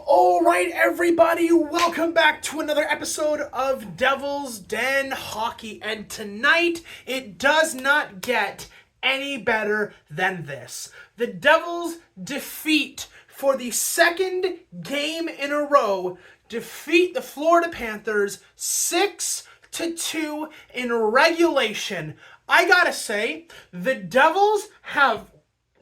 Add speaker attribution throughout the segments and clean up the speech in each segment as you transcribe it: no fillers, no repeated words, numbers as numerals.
Speaker 1: All right, everybody, welcome back to another episode of Devil's Den Hockey. And tonight, it does not get any better than this. The Devils defeat, for the second game in a row, defeat the Florida Panthers 6-2 in regulation. I gotta say, the Devils have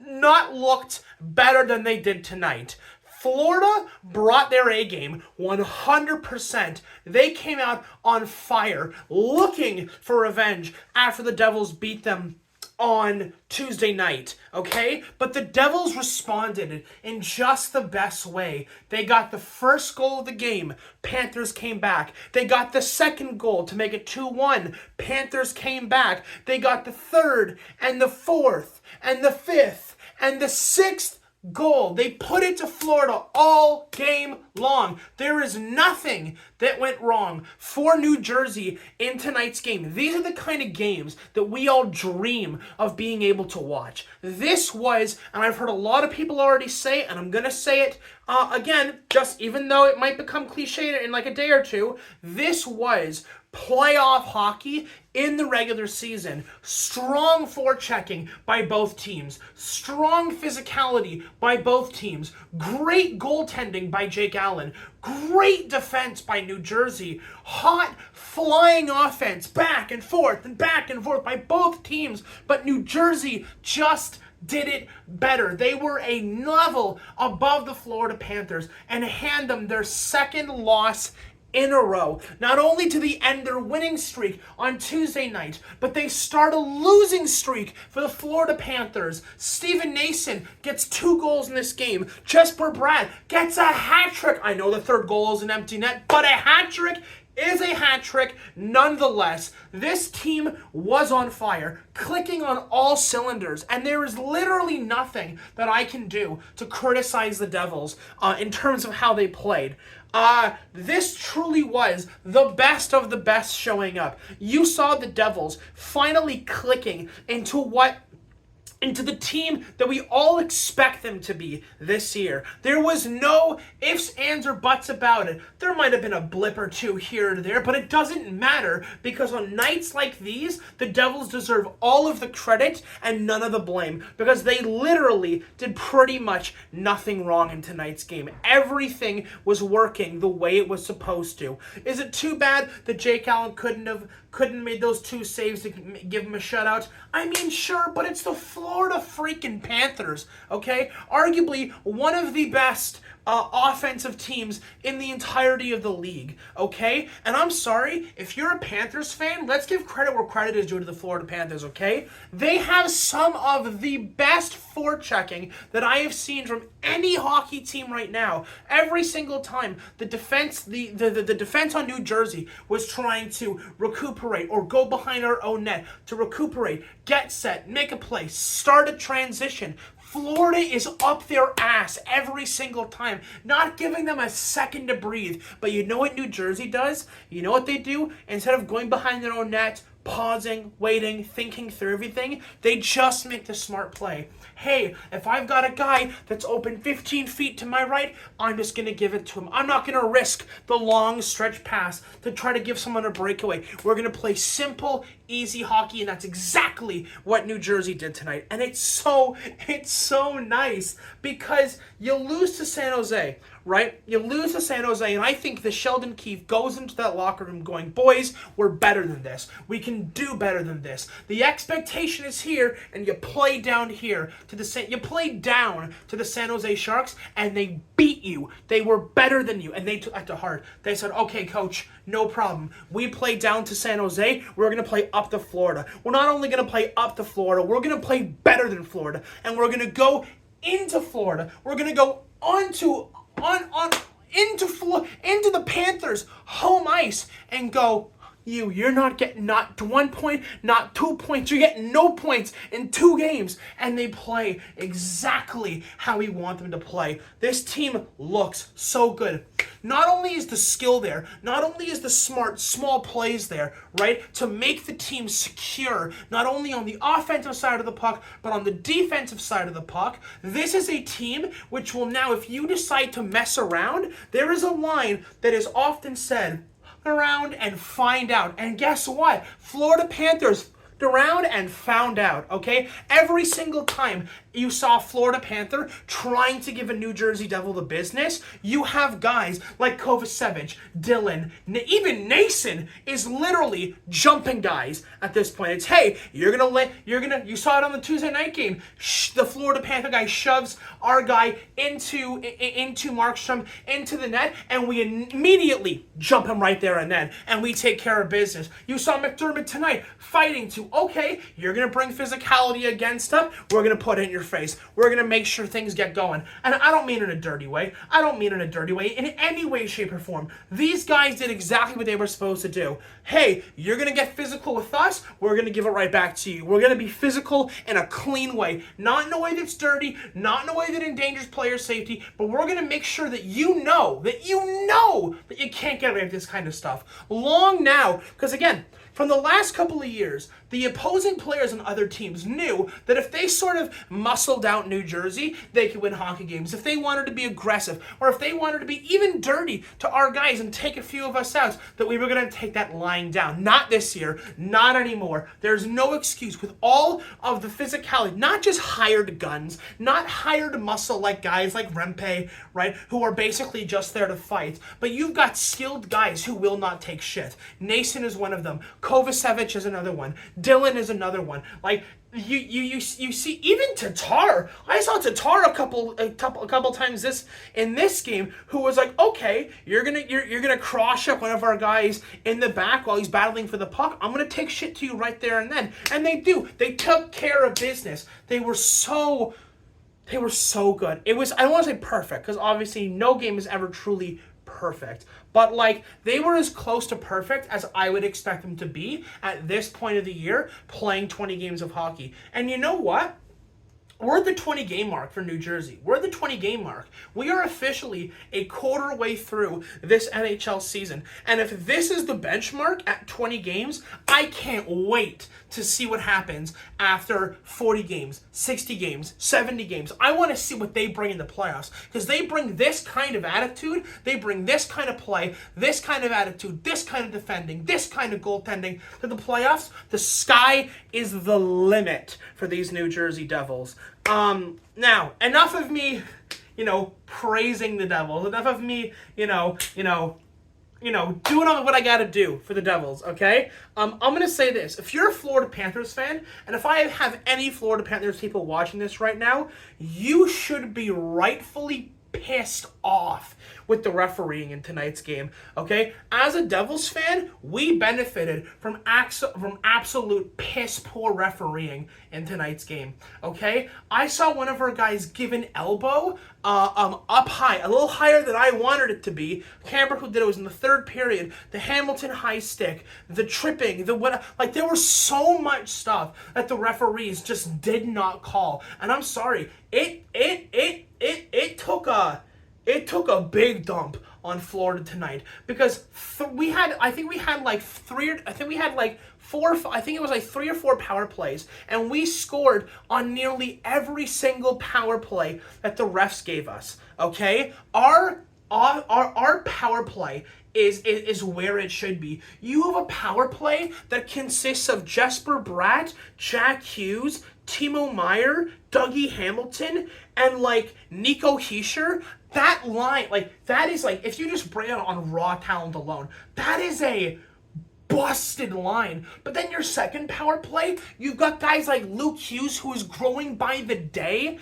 Speaker 1: not looked better than they did tonight. Florida brought their A game 100%. They came out on fire, looking for revenge after the Devils beat them on Tuesday night, okay? But the Devils responded in just the best way. They got the first goal of the game. Panthers came back. They got the second goal to make it 2-1. Panthers came back. They got the third and the fourth and the fifth and the sixth goal. They put it to Florida all game long. There is nothing that went wrong for New Jersey in tonight's game. These are the kind of games that we all dream of being able to watch. This was, and I've heard a lot of people already say, and I'm going to say it again, just even though it might become cliche in like a day or two, this was playoff hockey in the regular season. Strong forechecking by both teams. Strong physicality by both teams. Great goaltending by Jake Allen. Great defense by New Jersey. Hot flying offense back and forth by both teams. But New Jersey just did it better. They were a level above the Florida Panthers and hand them their second loss in a row. Not only did they end their winning streak on Tuesday night, but they start a losing streak for the Florida Panthers. Steven Nason gets 2 goals in this game. Jesper Bratt gets a hat trick. I know the third goal is an empty net, but a hat trick is a hat trick nonetheless. This team was on fire, clicking on all cylinders, and there is literally nothing that I can do to criticize the Devils in terms of how they played. This truly was the best of the best showing up. You saw the Devils finally clicking into the team that we all expect them to be this year. There was no ifs, ands, or buts about it. There might have been a blip or two here or there, but it doesn't matter because on nights like these, the Devils deserve all of the credit and none of the blame because they literally did pretty much nothing wrong in tonight's game. Everything was working the way it was supposed to. Is it too bad that Jake Allen couldn't made those 2 saves to give him a shutout? I mean, sure, but it's the Florida freaking Panthers, okay? Arguably one of the best offensive teams in the entirety of the league, okay? And I'm sorry, if you're a Panthers fan, let's give credit where credit is due to the Florida Panthers, okay? They have some of the best forechecking that I have seen from any hockey team right now. Every single time the defense, the defense on New Jersey was trying to recuperate or go behind our own net to recuperate, get set, make a play, start a transition, Florida is up their ass every single time, not giving them a second to breathe. But you know what New Jersey does? You know what they do? Instead of going behind their own net, pausing, waiting, thinking through everything, they just make the smart play. Hey, if I've got a guy that's open 15 feet to my right, I'm just going to give it to him. I'm not going to risk the long stretch pass to try to give someone a breakaway. We're going to play simple, easy hockey, and that's exactly what New Jersey did tonight. And it's so nice because you lose to San Jose, right? You lose to San Jose, and I think that Sheldon Keefe goes into that locker room going, boys, we're better than this. We can do better than this. The expectation is here, and you play down here to the San Jose Sharks, and they beat you. They were better than you, and they took that to heart. They said, okay, coach, no problem. We play down to San Jose. We're going to play up to Florida. We're not only going to play up to Florida, we're going to play better than Florida, and we're going to go into Florida. We're going to go into the Panthers home ice and go, you're not getting not 1 point, not 2 points. You're getting no points in 2 games. And they play exactly how we want them to play. This team looks so good. Not only is the skill there, not only is the smart, small plays there, right, to make the team secure, not only on the offensive side of the puck, but on the defensive side of the puck. This is a team which will now, if you decide to mess around, there is a line that is often said, around and find out. And guess what? Florida Panthers around and found out, okay? Every single time you saw Florida Panther trying to give a New Jersey Devil the business, you have guys like Kovacevic, Dylan, even Nason is literally jumping guys at this point. It's, hey, you saw it on the Tuesday night game. The Florida Panther guy shoves our guy into Markstrom, into the net, and we immediately jump him right there and then, and we take care of business. You saw McDermott tonight fighting to, okay, you're going to bring physicality against us, we're going to put it in your face. We're going to make sure things get going. And I don't mean in a dirty way. I don't mean in a dirty way. In any way, shape, or form. These guys did exactly what they were supposed to do. Hey, you're going to get physical with us. We're going to give it right back to you. We're going to be physical in a clean way. Not in a way that's dirty. Not in a way that endangers player safety. But we're going to make sure that you know that you can't get away with this kind of stuff. Long now. Because again, from the last couple of years, the opposing players on other teams knew that if they sort of muscled out New Jersey, they could win hockey games. If they wanted to be aggressive, or if they wanted to be even dirty to our guys and take a few of us out, that we were going to take that lying down. Not this year. Not anymore. There's no excuse with all of the physicality. Not just hired guns, not hired muscle like guys like Rempe, right, who are basically just there to fight. But you've got skilled guys who will not take shit. Nason is one of them. Kovacevic is another one. Dylan is another one. Like you see, even Tatar. I saw Tatar a couple times in this game, who was like, okay, you're gonna cross up one of our guys in the back while he's battling for the puck. I'm gonna take shit to you right there and then. And they do. They took care of business. They were so good. It was, I don't want to say perfect, because obviously no game is ever truly perfect. But like, they were as close to perfect as I would expect them to be at this point of the year, playing 20 games of hockey. And you know what? We're at the 20-game mark for New Jersey. We're at the 20-game mark. We are officially a quarter way through this NHL season. And if this is the benchmark at 20 games, I can't wait to see what happens after 40 games, 60 games, 70 games. I want to see what they bring in the playoffs, because they bring this kind of attitude, they bring this kind of play, this kind of attitude, this kind of defending, this kind of goaltending to the playoffs. The sky is the limit for these New Jersey Devils. Now, enough of me, praising the Devils. Enough of me, doing all what I gotta do for the Devils, okay? I'm gonna say this. If you're a Florida Panthers fan, and if I have any Florida Panthers people watching this right now, you should be rightfully pissed off with the refereeing in tonight's game, okay? As a Devils fan, we benefited from absolute piss-poor refereeing in tonight's game, okay? I saw one of our guys give an elbow up high, a little higher than I wanted it to be. Can't remember who did it. It was in the third period. The Hamilton high stick, the tripping, there was so much stuff that the referees just did not call. And I'm sorry, it took a big dump on Florida tonight, because we had like 3 or 4 power plays, and we scored on nearly every single power play that the refs gave us. Okay, our power play is where it should be. You have a power play that consists of Jesper Bratt, Jack Hughes, Timo Meier, Dougie Hamilton, and Nico Hischier. That line, that is if you just bring it on raw talent alone, that is a busted line. But then your second power play, you've got guys like Luke Hughes, who is growing by the day,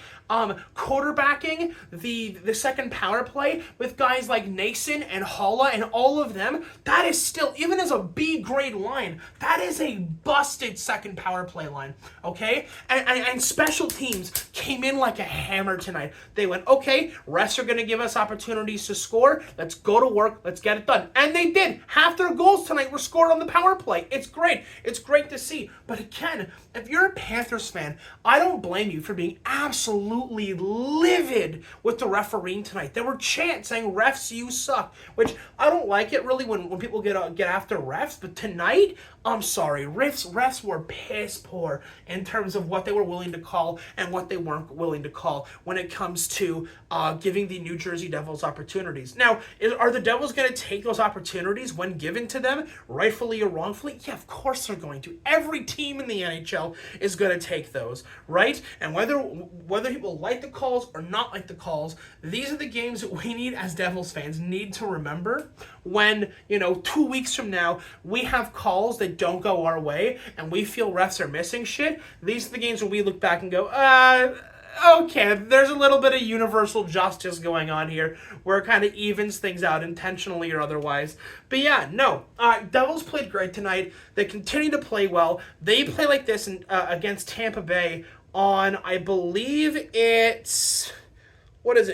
Speaker 1: quarterbacking the second power play with guys like Nason and Holla and all of them. That is still, even as a B grade line, that is a busted second power play line, okay? And special teams came in like a hammer tonight. They went, okay, refs are going to give us opportunities to score. Let's go to work. Let's get it done. And they did. Half their goals tonight were scored on the power play. It's great. It's great to see. But again, if you're a Panthers fan, I don't blame you for being absolutely absolutely livid with the refereeing tonight. There were chants saying, refs, you suck, which I don't like it really when people get after refs, but tonight, I'm sorry, refs were piss poor in terms of what they were willing to call and what they weren't willing to call when it comes to giving the New Jersey Devils opportunities. Now, are the Devils going to take those opportunities when given to them, rightfully or wrongfully? Yeah, of course they're going to. Every team in the NHL is going to take those, right? And whether people like the calls or not like the calls, these are the games that we need as Devils fans need to remember when, 2 weeks from now, we have calls that don't go our way and we feel refs are missing shit. These are the games when we look back and go, okay, there's a little bit of universal justice going on here where it kind of evens things out intentionally or otherwise. But yeah, no, Devils played great tonight. They continue to play well. They play like this against Tampa Bay on, I believe it's,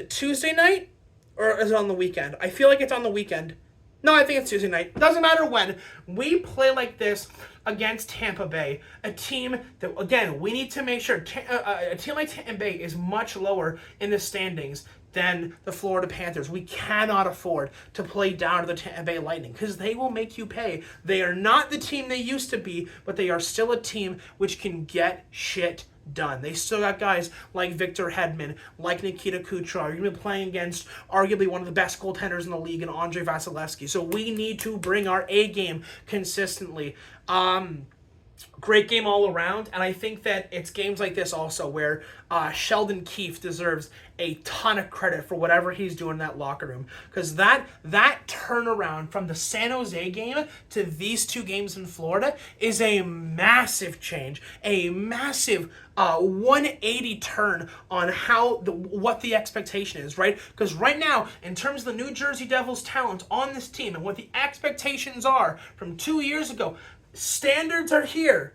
Speaker 1: Tuesday night? Or is it on the weekend? I feel like it's on the weekend. No, I think it's Tuesday night. Doesn't matter when. We play like this against Tampa Bay, a team that, again, we need to make sure a team like Tampa Bay is much lower in the standings than the Florida Panthers. We cannot afford to play down to the Tampa Bay Lightning because they will make you pay. They are not the team they used to be, but they are still a team which can get shit done. They still got guys like Victor Hedman, like Nikita Kucherov. You're going to be playing against arguably one of the best goaltenders in the league in Andrei Vasilevsky. So we need to bring our A game consistently. Great game all around, and I think that it's games like this also where Sheldon Keefe deserves a ton of credit for whatever he's doing in that locker room, because that turnaround from the San Jose game to these two games in Florida is a massive change, a massive 180 turn on what the expectation is, right? Because right now, in terms of the New Jersey Devils' talent on this team and what the expectations are from 2 years ago, standards are here.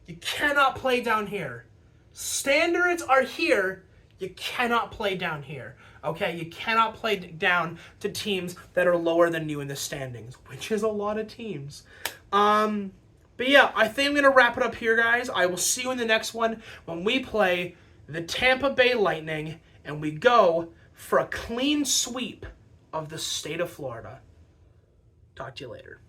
Speaker 1: You cannot play down here. Standards are here. You cannot play down here. Okay? You cannot play down to teams that are lower than you in the standings, which is a lot of teams. But yeah, I think I'm going to wrap it up here, guys. I will see you in the next one when we play the Tampa Bay Lightning and we go for a clean sweep of the state of Florida. Talk to you later.